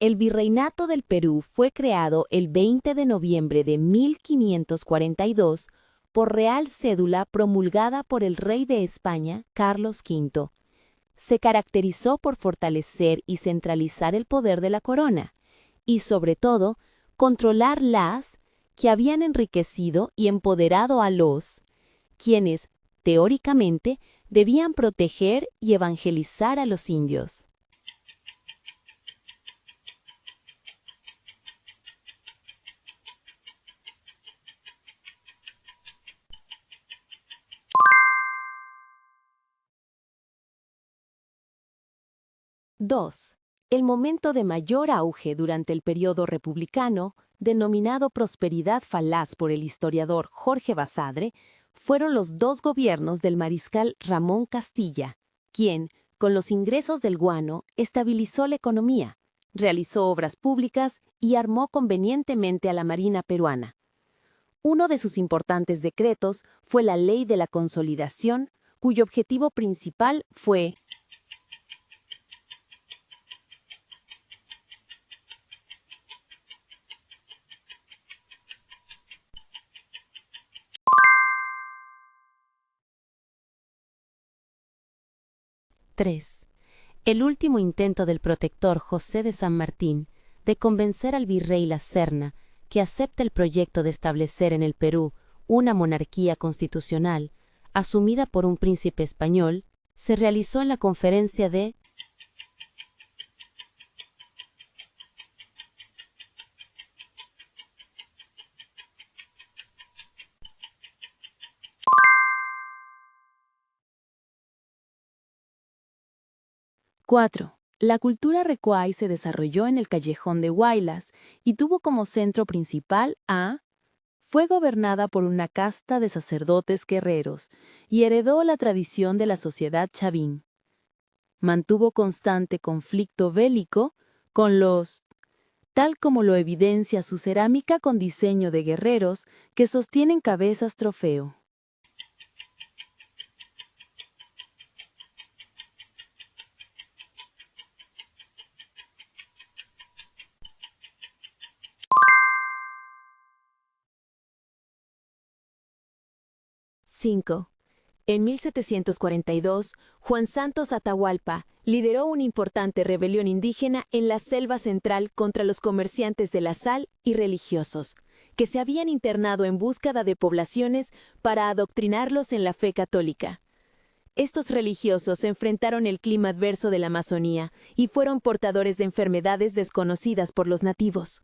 El Virreinato del Perú fue creado el 20 de noviembre de 1542 por Real Cédula promulgada por el rey de España, Carlos V. Se caracterizó por fortalecer y centralizar el poder de la corona, y sobre todo, controlar las que habían enriquecido y empoderado a los, quienes, teóricamente, debían proteger y evangelizar a los indios. II. El momento de mayor auge durante el período republicano, denominado prosperidad falaz por el historiador Jorge Basadre, fueron los dos gobiernos del mariscal Ramón Castilla, quien, con los ingresos del guano, estabilizó la economía, realizó obras públicas y armó convenientemente a la Marina peruana. Uno de sus importantes decretos fue la Ley de la Consolidación, cuyo objetivo principal fue 3. El último intento del protector José de San Martín de convencer al virrey La Serna que acepte el proyecto de establecer en el Perú una monarquía constitucional, asumida por un príncipe español, se realizó en la conferencia de 4. La cultura recuay se desarrolló en el callejón de Huaylas y tuvo como centro principal a Fue gobernada por una casta de sacerdotes guerreros y heredó la tradición de la sociedad chavín. Mantuvo constante conflicto bélico con los, tal como lo evidencia su cerámica con diseño de guerreros que sostienen cabezas trofeo. 5. En 1742, Juan Santos Atahualpa lideró una importante rebelión indígena en la selva central contra los comerciantes de la sal y religiosos, que se habían internado en búsqueda de poblaciones para adoctrinarlos en la fe católica. Estos religiosos enfrentaron el clima adverso de la Amazonía y fueron portadores de enfermedades desconocidas por los nativos.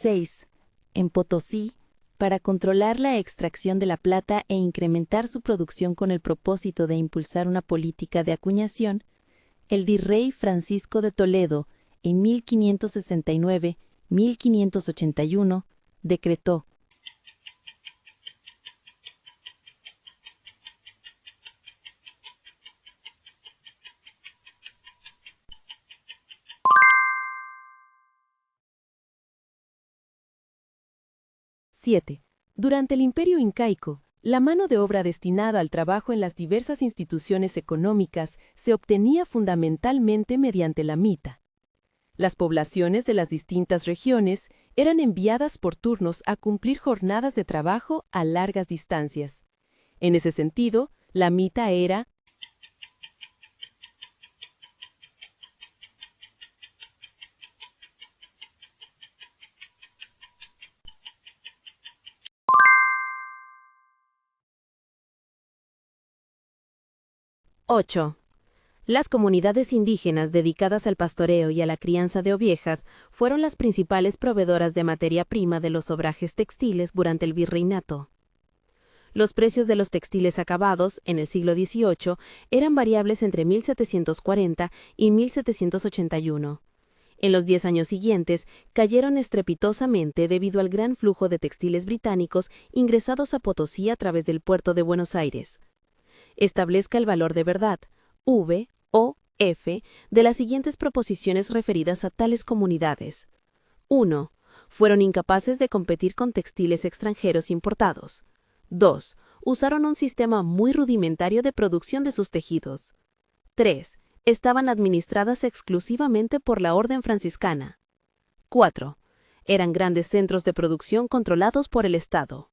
6. En Potosí, para controlar la extracción de la plata e incrementar su producción con el propósito de impulsar una política de acuñación, el virrey Francisco de Toledo, en 1569-1581, decretó 7. Durante el Imperio Incaico, la mano de obra destinada al trabajo en las diversas instituciones económicas se obtenía fundamentalmente mediante la mita. Las poblaciones de las distintas regiones eran enviadas por turnos a cumplir jornadas de trabajo a largas distancias. En ese sentido, la mita era 8. Las comunidades indígenas dedicadas al pastoreo y a la crianza de ovejas fueron las principales proveedoras de materia prima de los obrajes textiles durante el virreinato. Los precios de los textiles acabados, en el siglo XVIII, eran variables entre 1740 y 1781. En los 10 años siguientes, cayeron estrepitosamente debido al gran flujo de textiles británicos ingresados a Potosí a través del puerto de Buenos Aires. Establezca el valor de verdad, V o F, de las siguientes proposiciones referidas a tales comunidades. 1. Fueron incapaces de competir con textiles extranjeros importados. 2. Usaron un sistema muy rudimentario de producción de sus tejidos. 3. Estaban administradas exclusivamente por la Orden Franciscana. 4. Eran grandes centros de producción controlados por el Estado.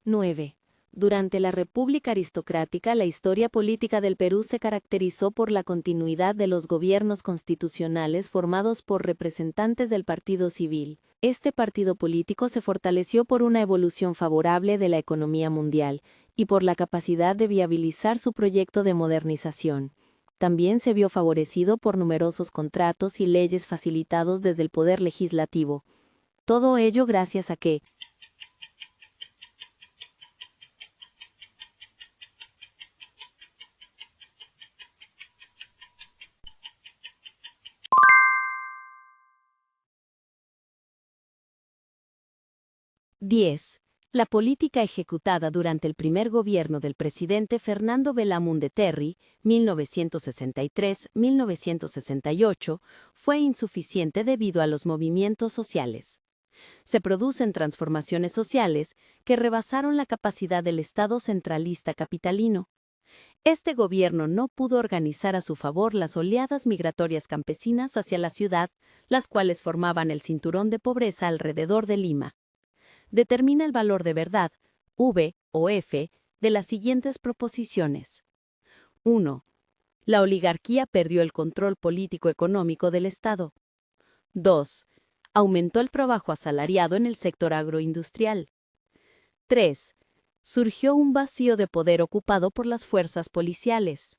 ¡9! Durante la República Aristocrática, la historia política del Perú se caracterizó por la continuidad de los gobiernos constitucionales formados por representantes del Partido Civil. Este partido político se fortaleció por una evolución favorable de la economía mundial y por la capacidad de viabilizar su proyecto de modernización. También se vio favorecido por numerosos contratos y leyes facilitados desde el Poder Legislativo. Todo ello gracias a que, ¡10! La política ejecutada durante el primer gobierno del presidente Fernando Belaúnde Terry, 1963-1968, fue insuficiente debido a los movimientos sociales. Se producen transformaciones sociales que rebasaron la capacidad del Estado centralista capitalino. Este gobierno no pudo organizar a su favor las oleadas migratorias campesinas hacia la ciudad, las cuales formaban el cinturón de pobreza alrededor de Lima. Determina el valor de verdad, V o F, de las siguientes proposiciones. 1. La oligarquía perdió el control político-económico del Estado. 2. Aumentó el trabajo asalariado en el sector agroindustrial. 3. Surgió un vacío de poder ocupado por las fuerzas policiales.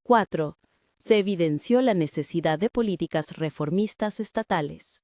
4. Se evidenció la necesidad de políticas reformistas estatales.